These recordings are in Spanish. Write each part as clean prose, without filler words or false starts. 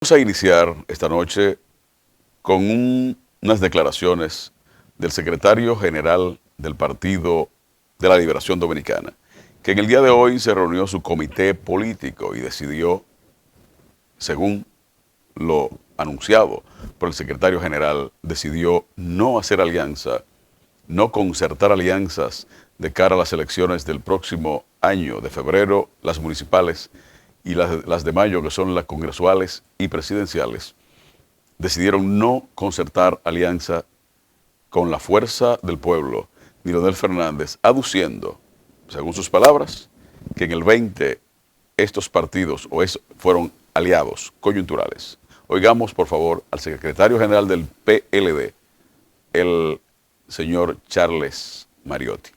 Vamos a iniciar esta noche con unas declaraciones del secretario general del Partido de la Liberación Dominicana, que en el día de hoy se reunió su comité político y decidió, según lo anunciado por el secretario general, decidió no hacer alianza, no concertar alianzas de cara a las elecciones del próximo año, de febrero, las municipales y las de mayo, que son las congresuales y presidenciales. Decidieron no concertar alianza con la fuerza del pueblo, ni Leonel Fernández, aduciendo, según sus palabras, que en el 20 estos partidos fueron aliados coyunturales. Oigamos, por favor, al secretario general del PLD, el señor Charles Mariotti.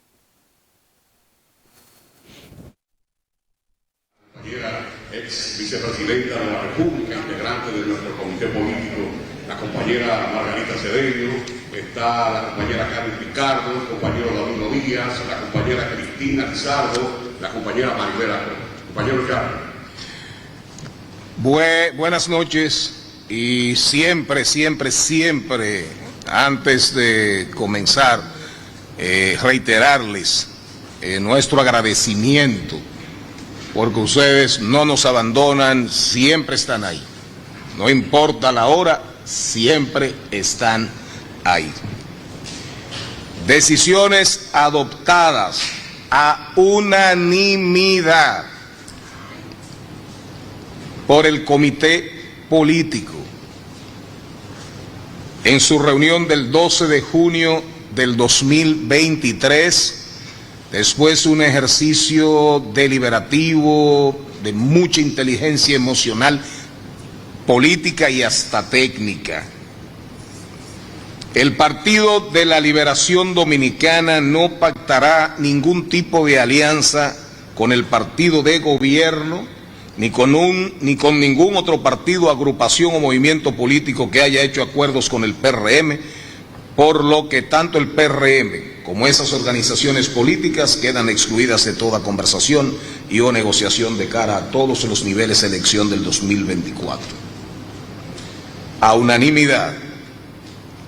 Ex vicepresidenta de la República, integrante de nuestro comité político, la compañera Margarita Cedeño, está la compañera Carmen Picardo, el compañero Danilo Díaz, la compañera Cristina Lizardo, la compañera Maribela. Compañero Carlos. Buenas noches y siempre, antes de comenzar, reiterarles nuestro agradecimiento porque ustedes no nos abandonan, siempre están ahí. No importa la hora, siempre están ahí. Decisiones adoptadas a unanimidad por el comité político en su reunión del 12 de junio del 2023, después de un ejercicio deliberativo de mucha inteligencia emocional, política y hasta técnica. El Partido de la Liberación Dominicana no pactará ningún tipo de alianza con el partido de gobierno, ni con ningún otro partido, agrupación o movimiento político que haya hecho acuerdos con el PRM, por lo que tanto el PRM como esas organizaciones políticas quedan excluidas de toda conversación y o negociación de cara a todos los niveles de elección del 2024. A unanimidad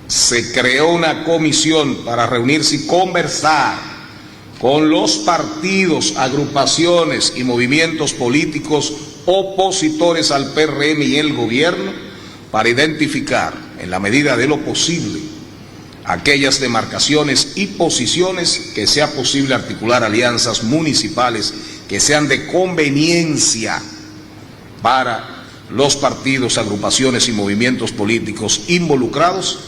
se creó una comisión para reunirse y conversar con los partidos, agrupaciones y movimientos políticos opositores al PRM y el gobierno para identificar, en la medida de lo posible, aquellas demarcaciones y posiciones que sea posible articular alianzas municipales que sean de conveniencia para los partidos, agrupaciones y movimientos políticos involucrados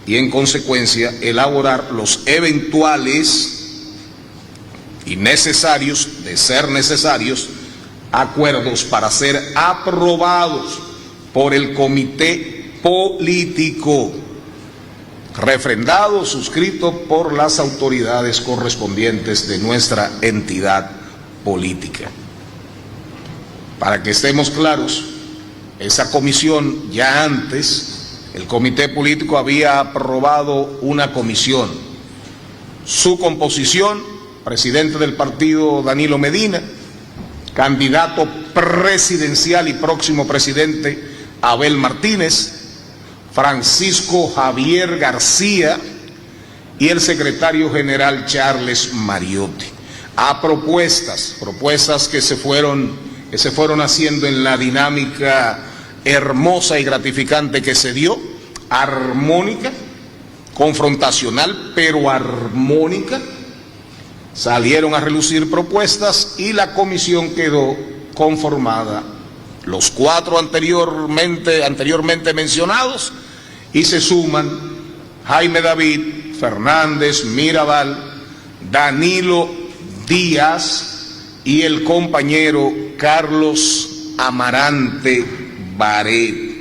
y, en consecuencia, elaborar los eventuales y necesarios, de ser necesarios, acuerdos para ser aprobados por el comité político, refrendado, suscrito por las autoridades correspondientes de nuestra entidad política. Para que estemos claros, esa comisión ya antes, el comité político había aprobado una comisión. Su composición: presidente del partido Danilo Medina, candidato presidencial y próximo presidente Abel Martínez, Francisco Javier García y el secretario general Charles Mariotti, a propuestas que se fueron haciendo en la dinámica hermosa y gratificante que se dio, armónica, confrontacional, pero armónica. Salieron a relucir propuestas y la comisión quedó conformada, los cuatro anteriormente mencionados, y se suman Jaime David Fernández Mirabal, Danilo Díaz y el compañero Carlos Amarante Baret.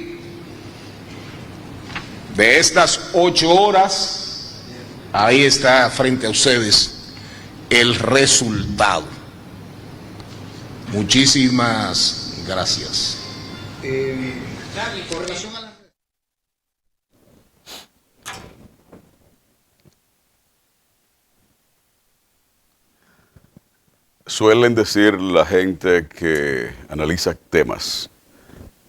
De estas 8 horas, ahí está frente a ustedes el resultado. Muchísimas gracias. Charlie, con relación a la... Suelen decir la gente que analiza temas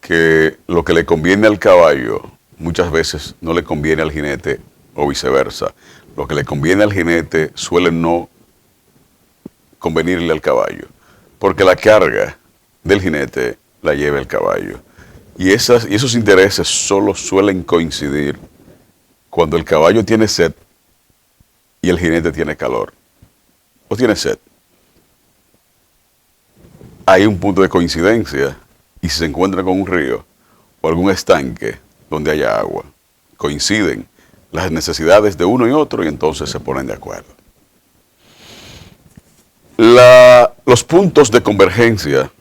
que lo que le conviene al caballo muchas veces no le conviene al jinete o viceversa. Lo que le conviene al jinete suele no convenirle al caballo, porque la carga del jinete la lleva el caballo. Y esos intereses solo suelen coincidir cuando el caballo tiene sed y el jinete tiene calor o tiene sed. Hay un punto de coincidencia, y si se encuentra con un río o algún estanque donde haya agua, coinciden las necesidades de uno y otro y entonces se ponen de acuerdo. Los puntos de convergencia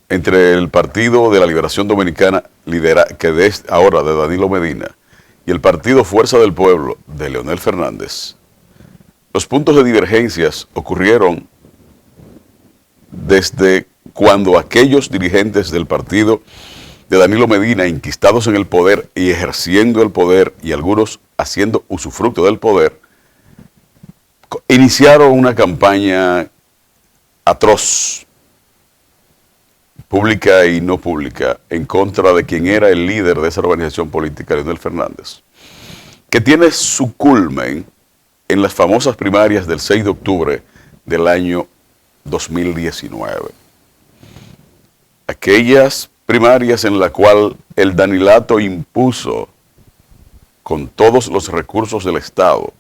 entre el Partido de la Liberación Dominicana, que es ahora de Danilo Medina, y el Partido Fuerza del Pueblo de Leonel Fernández, los puntos de divergencias ocurrieron desde cuando aquellos dirigentes del partido de Danilo Medina, enquistados en el poder y ejerciendo el poder, y algunos haciendo usufructo del poder, iniciaron una campaña atroz, pública y no pública, en contra de quien era el líder de esa organización política, Leonel Fernández, que tiene su culmen en las famosas primarias del 6 de octubre del año 2019. Aquellas primarias en la cual el Danilato impuso con todos los recursos del Estado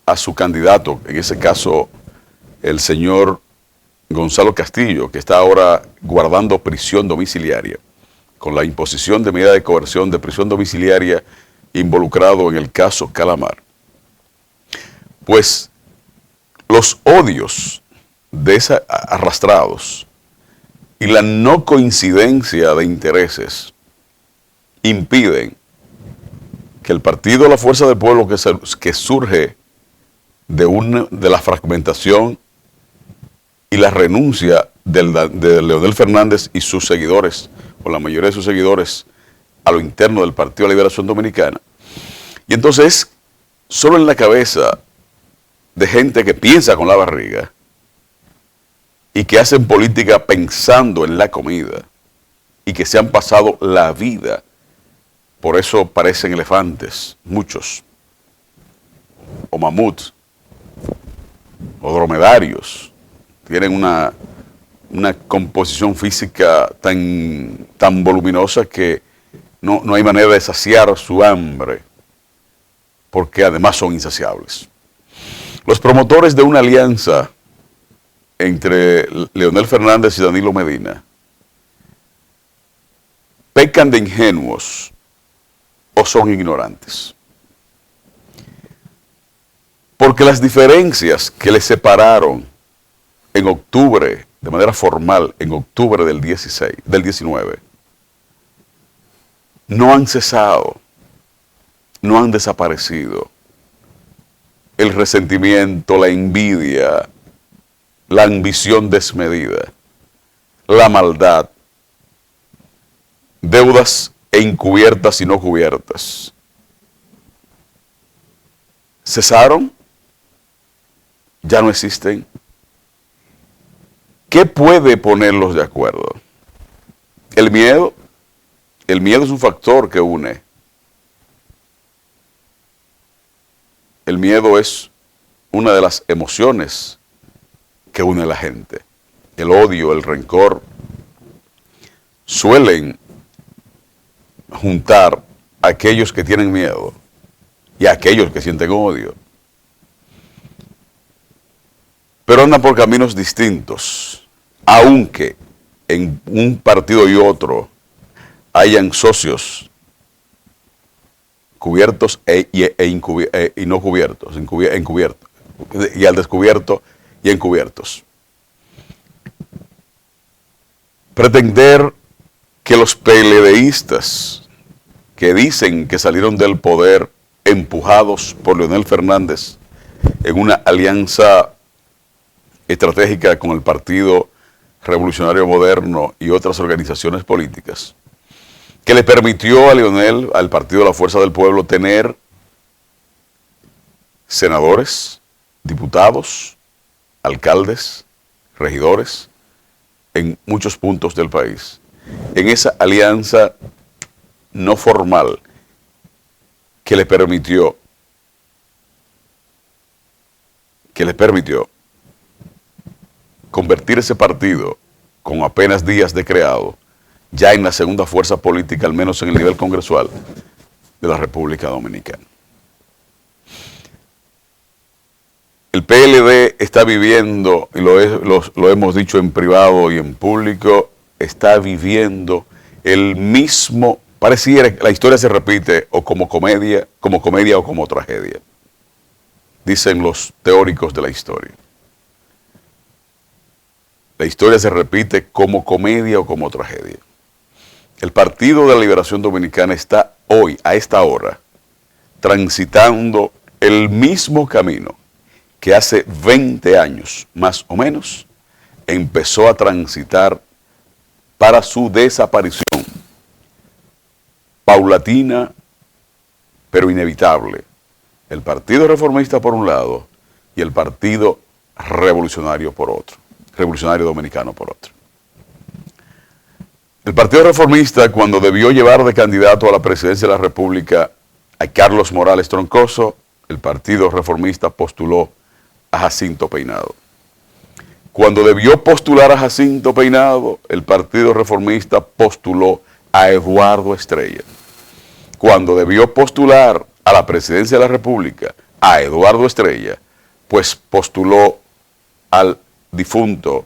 a su candidato, en ese caso el señor Gonzalo Castillo, que está ahora guardando prisión domiciliaria, con la imposición de medida de coerción de prisión domiciliaria involucrado en el caso Calamar. Pues los odios de arrastrados y la no coincidencia de intereses impiden que el Partido de la Fuerza del Pueblo, que surge de la fragmentación y la renuncia de Leonel Fernández y sus seguidores, o la mayoría de sus seguidores, a lo interno del Partido de la Liberación Dominicana. Y entonces, solo en la cabeza de gente que piensa con la barriga y que hacen política pensando en la comida y que se han pasado la vida, por eso parecen elefantes, muchos, o mamuts, o dromedarios, tienen una composición física tan voluminosa que no hay manera de saciar su hambre, porque además son insaciables. Los promotores de una alianza entre Leonel Fernández y Danilo Medina pecan de ingenuos o son ignorantes. Porque las diferencias que les separaron en octubre, de manera formal, en octubre del 19, no han cesado, no han desaparecido. El resentimiento, la envidia, la ambición desmedida, la maldad, deudas encubiertas y no cubiertas. ¿Cesaron? ¿Ya no existen? ¿Qué puede ponerlos de acuerdo? ¿El miedo? El miedo es un factor que une. El miedo es una de las emociones que une a la gente. El odio, el rencor, suelen juntar a aquellos que tienen miedo y a aquellos que sienten odio. Pero andan por caminos distintos, aunque en un partido y otro hayan socios cubiertos y no cubiertos, encubiertos, y al descubierto y encubiertos. Pretender que los PLDistas que dicen que salieron del poder empujados por Leonel Fernández en una alianza estratégica con el Partido Revolucionario Moderno y otras organizaciones políticas, que le permitió a Leonel, al Partido de la Fuerza del Pueblo, tener senadores, diputados, alcaldes, regidores en muchos puntos del país. en esa alianza no formal que le permitió convertir ese partido con apenas días de creado ya en la segunda fuerza política, al menos en el nivel congresual de la República Dominicana. El PLD está viviendo, y lo hemos dicho en privado y en público, está viviendo el mismo, pareciera que la historia se repite o como comedia o como tragedia, dicen los teóricos de la historia. La historia se repite como comedia o como tragedia. El Partido de la Liberación Dominicana está hoy, a esta hora, transitando el mismo camino que hace 20 años, más o menos, empezó a transitar para su desaparición, paulatina, pero inevitable. El Partido Reformista por un lado y el Partido Revolucionario por otro, Revolucionario Dominicano por otro. El Partido Reformista, cuando debió llevar de candidato a la presidencia de la República a Carlos Morales Troncoso, el Partido Reformista postuló a Jacinto Peinado. Cuando debió postular a Jacinto Peinado, el Partido Reformista postuló a Eduardo Estrella. Cuando debió postular a la presidencia de la República a Eduardo Estrella, pues postuló al difunto,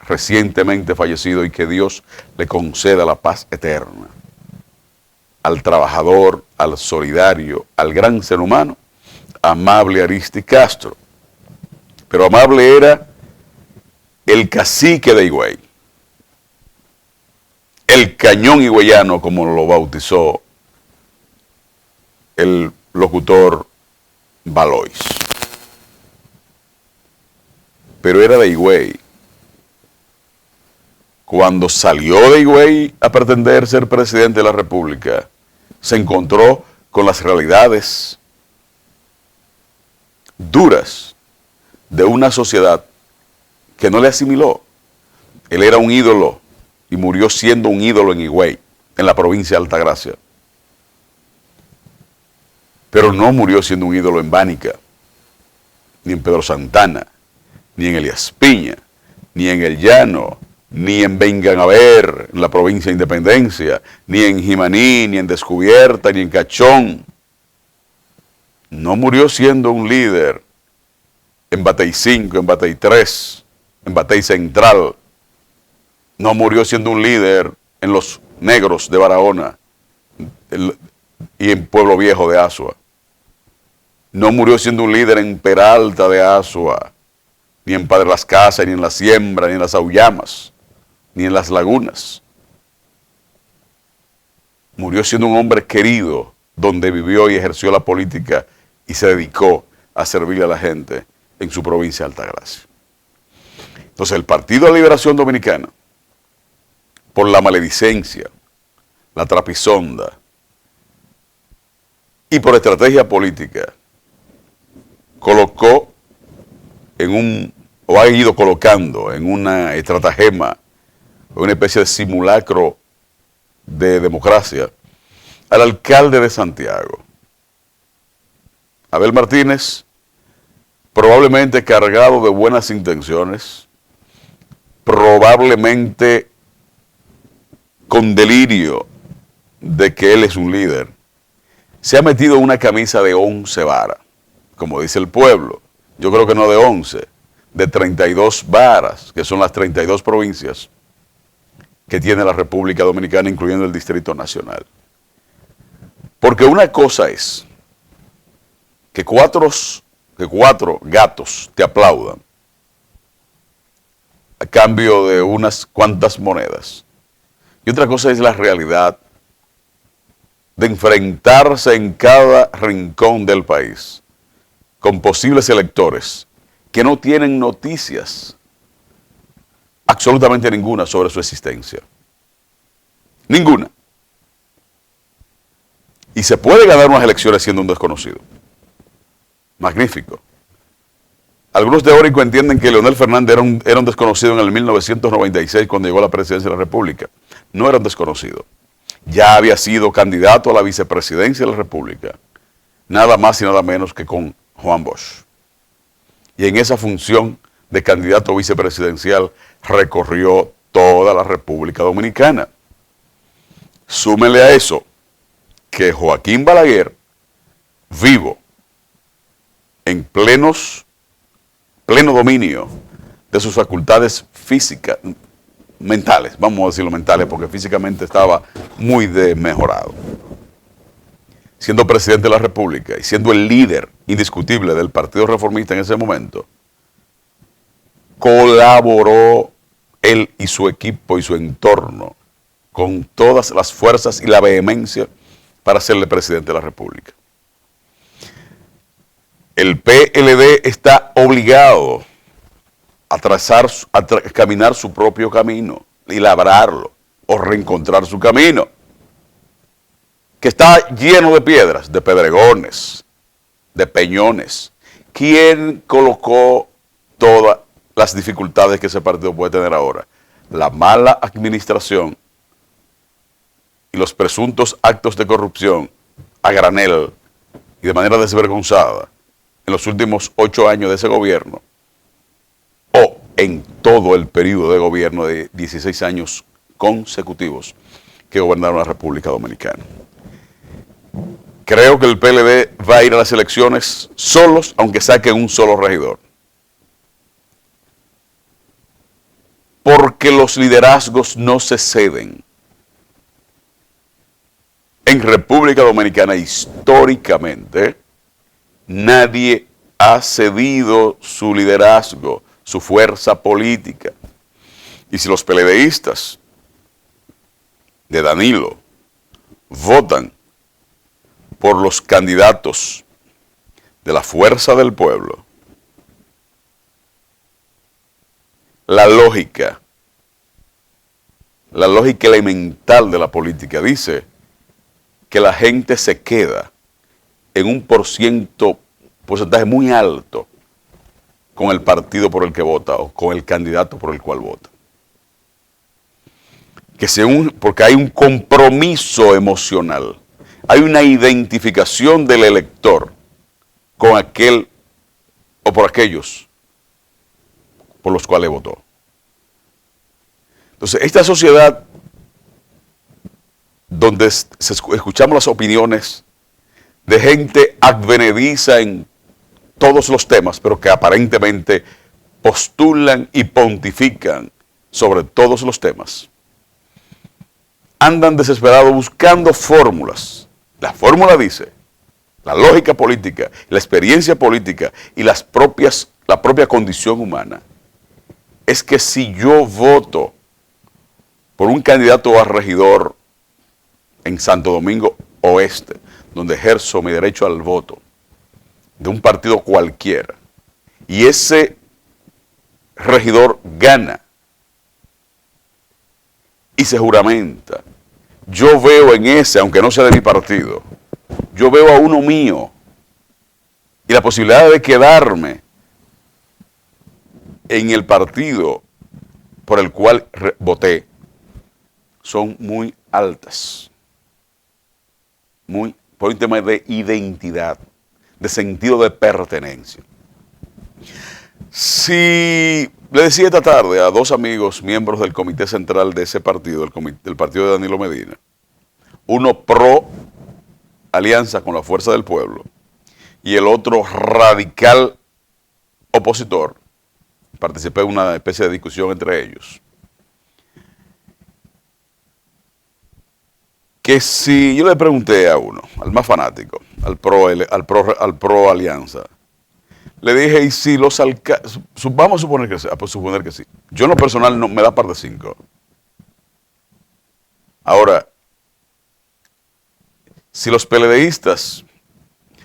recientemente fallecido, y que Dios le conceda la paz eterna, al trabajador, al solidario, al gran ser humano, Amable Ariztí Castro. Pero Amable era el cacique de Higüey, el cañón higüeyano, como lo bautizó el locutor Valois. Pero era de Higüey. Cuando salió de Higüey a pretender ser presidente de la República, se encontró con las realidades duras de una sociedad que no le asimiló. Él era un ídolo y murió siendo un ídolo en Higüey, en la provincia de Altagracia. Pero no murió siendo un ídolo en Bánica, ni en Pedro Santana, ni en Elías Piña, ni en El Llano, ni en Vengan a Ver, en la provincia de Independencia, ni en Jimaní, ni en Descubierta, ni en Cachón. No murió siendo un líder en Batey 5, en Batey 3, en Batey Central. No murió siendo un líder en Los Negros de Barahona y en Pueblo Viejo de Asua. No murió siendo un líder en Peralta de Asua, ni en Padre Las Casas, ni en La Siembra, ni en Las Auyamas, ni en Las Lagunas. Murió siendo un hombre querido, donde vivió y ejerció la política y se dedicó a servirle a la gente en su provincia de Altagracia. Entonces el Partido de la Liberación Dominicana, por la maledicencia, la trapisonda y por estrategia política, colocó ha ido colocando en una estratagema, una especie de simulacro de democracia, al alcalde de Santiago, Abel Martínez, probablemente cargado de buenas intenciones, probablemente con delirio de que él es un líder, se ha metido una camisa de 11 varas, como dice el pueblo. Yo creo que no de 11, de 32 varas, que son las 32 provincias que tiene la República Dominicana, incluyendo el Distrito Nacional. Porque una cosa es que cuatro gatos te aplaudan a cambio de unas cuantas monedas. Y otra cosa es la realidad de enfrentarse en cada rincón del país con posibles electores que no tienen noticias, absolutamente ninguna, sobre su existencia. Ninguna. Y se puede ganar unas elecciones siendo un desconocido. Magnífico. Algunos teóricos entienden que Leonel Fernández era un desconocido en el 1996 cuando llegó a la presidencia de la República. no era un desconocido. Ya había sido candidato a la vicepresidencia de la República, nada más y nada menos que con Juan Bosch. Y en esa función de candidato vicepresidencial recorrió toda la República Dominicana. Súmele a eso que Joaquín Balaguer, vivo, en pleno dominio de sus facultades físicas, mentales, vamos a decirlo mentales, porque físicamente estaba muy desmejorado. Siendo presidente de la República y siendo el líder indiscutible del Partido Reformista en ese momento, colaboró él y su equipo y su entorno con todas las fuerzas y la vehemencia para serle presidente de la República. El PLD está obligado a caminar su propio camino y labrarlo o reencontrar su camino, que está lleno de piedras, de pedregones, de peñones. ¿Quién colocó todas las dificultades que ese partido puede tener ahora? La mala administración y los presuntos actos de corrupción a granel y de manera desvergonzada en los últimos 8 años de ese gobierno, o en todo el periodo de gobierno de 16 años consecutivos que gobernaron la República Dominicana. Creo que el PLD va a ir a las elecciones solos, aunque saque un solo regidor. Porque los liderazgos no se ceden. En República Dominicana, históricamente, nadie ha cedido su liderazgo, su fuerza política. Y si los PLDistas de Danilo votan por los candidatos de la fuerza del pueblo, la lógica elemental de la política dice que la gente se queda en un porcentaje muy alto con el partido por el que vota o con el candidato por el cual vota. Porque hay un compromiso emocional, hay una identificación del elector con aquel o por aquellos por los cuales votó. Entonces, esta sociedad donde escuchamos las opiniones de gente advenediza en todos los temas, pero que aparentemente postulan y pontifican sobre todos los temas, andan desesperados buscando fórmulas. La fórmula dice, la lógica política, la experiencia política y la propia condición humana, es que si yo voto por un candidato a regidor en Santo Domingo Oeste, donde ejerzo mi derecho al voto, de un partido cualquiera, y ese regidor gana y se juramenta, yo veo en ese, aunque no sea de mi partido, yo veo a uno mío y la posibilidad de quedarme en el partido por el cual voté son muy altas, por un tema de identidad, de sentido de pertenencia. Si le decía esta tarde a 2 amigos, miembros del comité central de ese partido, del partido de Danilo Medina, uno pro alianza con la fuerza del pueblo y el otro radical opositor, participé en una especie de discusión entre ellos, que si yo le pregunté a uno, al más fanático, al pro alianza, le dije, y si los alcaldes, vamos a suponer que sí. Yo en lo personal no me da par de 5. Ahora, si los PLDistas,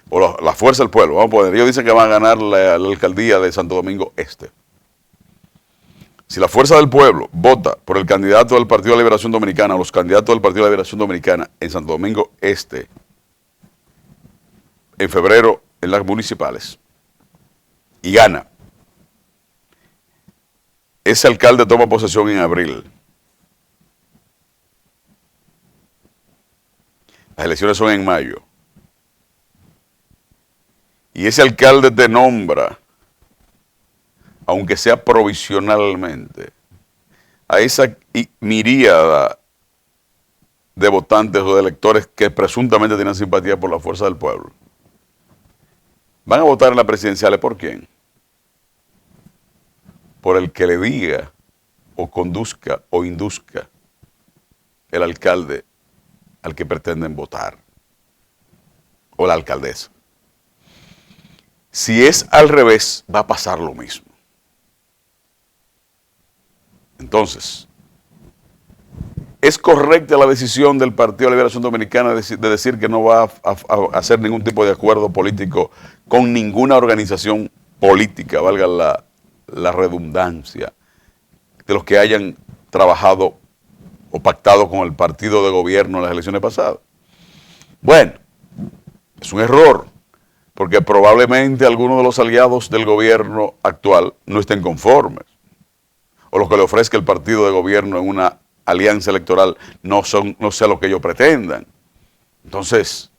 o la fuerza del pueblo, vamos a poner, ellos dicen que van a ganar la alcaldía de Santo Domingo Este. Si la fuerza del pueblo vota por el candidato del Partido de la Liberación Dominicana o los candidatos del Partido de la Liberación Dominicana en Santo Domingo Este, en febrero en las municipales, y gana, ese alcalde toma posesión en abril. Las elecciones son en mayo. Y ese alcalde te nombra, aunque sea provisionalmente, a esa miríada de votantes o de electores que presuntamente tienen simpatía por la fuerza del pueblo. ¿Van a votar en las presidenciales por quién? Por el que le diga o conduzca o induzca el alcalde al que pretenden votar, o la alcaldesa. Si es al revés, va a pasar lo mismo. Entonces, ¿es correcta la decisión del Partido de la Liberación Dominicana de decir que no va a hacer ningún tipo de acuerdo político con ninguna organización política, valga la redundancia, de los que hayan trabajado o pactado con el partido de gobierno en las elecciones pasadas? Bueno, es un error, porque probablemente algunos de los aliados del gobierno actual no estén conformes, o lo que le ofrezca el partido de gobierno en una alianza electoral no sea lo que ellos pretendan. Entonces,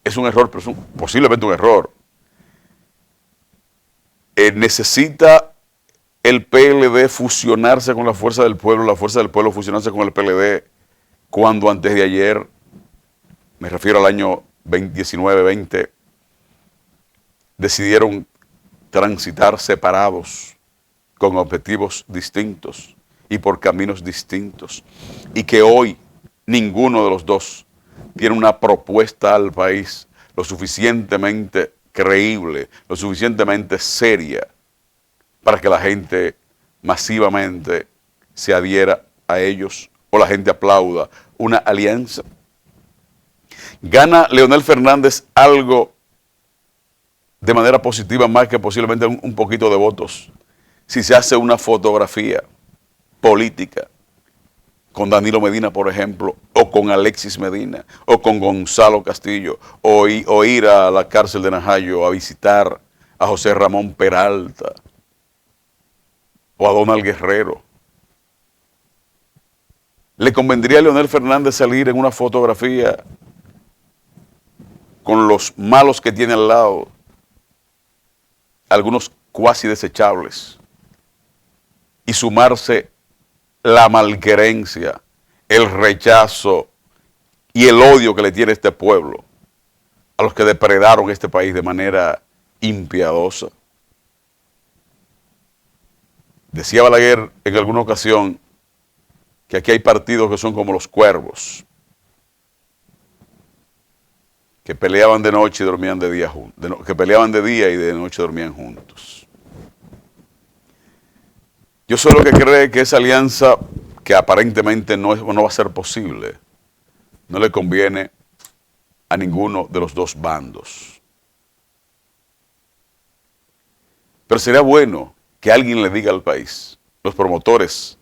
es un error, pero es posiblemente un error. Necesita el PLD fusionarse con la fuerza del pueblo fusionarse con el PLD, cuando antes de ayer, me refiero al año 19-20, decidieron transitar separados, con objetivos distintos y por caminos distintos, y que hoy ninguno de los dos tiene una propuesta al país lo suficientemente creíble, lo suficientemente seria, para que la gente masivamente se adhiera a ellos o la gente aplauda una alianza. ¿Gana Leonel Fernández algo de manera positiva, más que posiblemente un poquito de votos, si se hace una fotografía política con Danilo Medina, por ejemplo, o con Alexis Medina, o con Gonzalo Castillo, o ir a la cárcel de Najayo a visitar a José Ramón Peralta o a Donald Guerrero? ¿Le convendría a Leonel Fernández salir en una fotografía con los malos que tiene al lado, algunos cuasi desechables, y sumarse la malquerencia, el rechazo y el odio que le tiene este pueblo a los que depredaron este país de manera impiadosa? Decía Balaguer en alguna ocasión que aquí hay partidos que son como los cuervos, que peleaban de noche y dormían de día juntos, que peleaban de día y de noche dormían juntos. Yo soy lo que cree que esa alianza, que aparentemente no va a ser posible, no le conviene a ninguno de los dos bandos. Pero sería bueno que alguien le diga al país, los promotores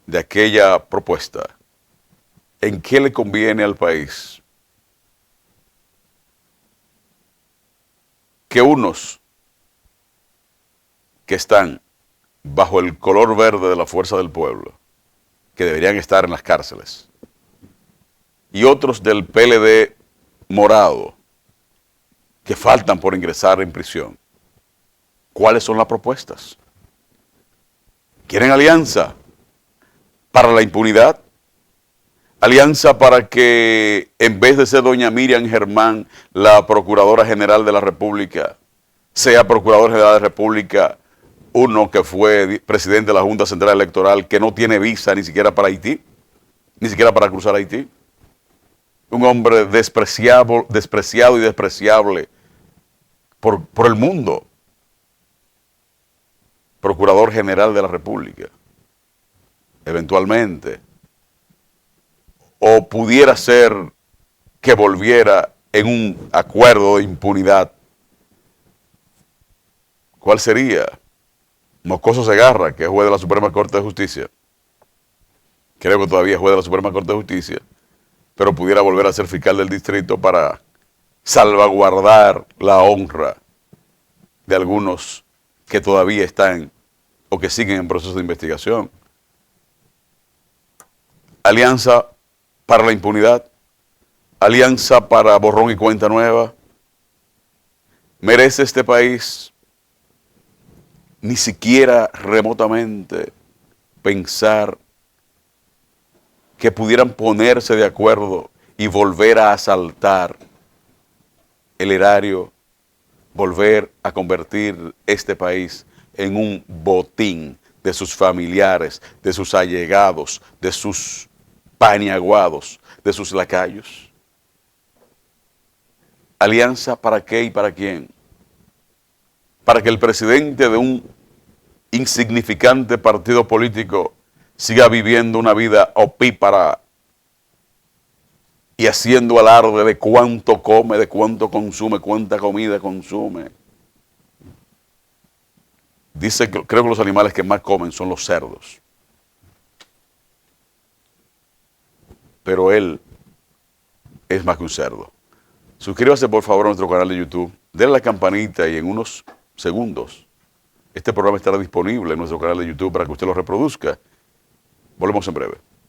de aquella propuesta, en qué le conviene al país que unos que están bajo el color verde de la fuerza del pueblo, que deberían estar en las cárceles, y otros del PLD morado, que faltan por ingresar en prisión, ¿cuáles son las propuestas? ¿Quieren alianza para la impunidad? ¿Alianza para que, en vez de ser doña Miriam Germán, la Procuradora General de la República, sea Procurador General de la República uno que fue presidente de la Junta Central Electoral, que no tiene visa ni siquiera para Haití, ni siquiera para cruzar Haití? Un hombre despreciado y despreciable por el mundo. Procurador General de la República, eventualmente. O pudiera ser que volviera en un acuerdo de impunidad. ¿Cuál sería? Moscoso Segarra, que es juez de la Suprema Corte de Justicia. Creo que todavía es juez de la Suprema Corte de Justicia, pero pudiera volver a ser fiscal del distrito para salvaguardar la honra de algunos que todavía están o que siguen en proceso de investigación. Alianza para la impunidad, Alianza para borrón y cuenta nueva. ¿Merece este país ni siquiera remotamente pensar que pudieran ponerse de acuerdo y volver a asaltar el erario, volver a convertir este país en un botín de sus familiares, de sus allegados, de sus paniaguados, de sus lacayos? ¿Alianza para qué y para quién? ¿Para que el presidente de un insignificante partido político siga viviendo una vida opípara y haciendo alarde de cuánto come, de cuánto consume, cuánta comida consume? Dice que creo que los animales que más comen son los cerdos. Pero él es más que un cerdo. Suscríbase por favor a nuestro canal de YouTube, denle a la campanita y en unos segundos este programa estará disponible en nuestro canal de YouTube para que usted lo reproduzca. Volvemos en breve.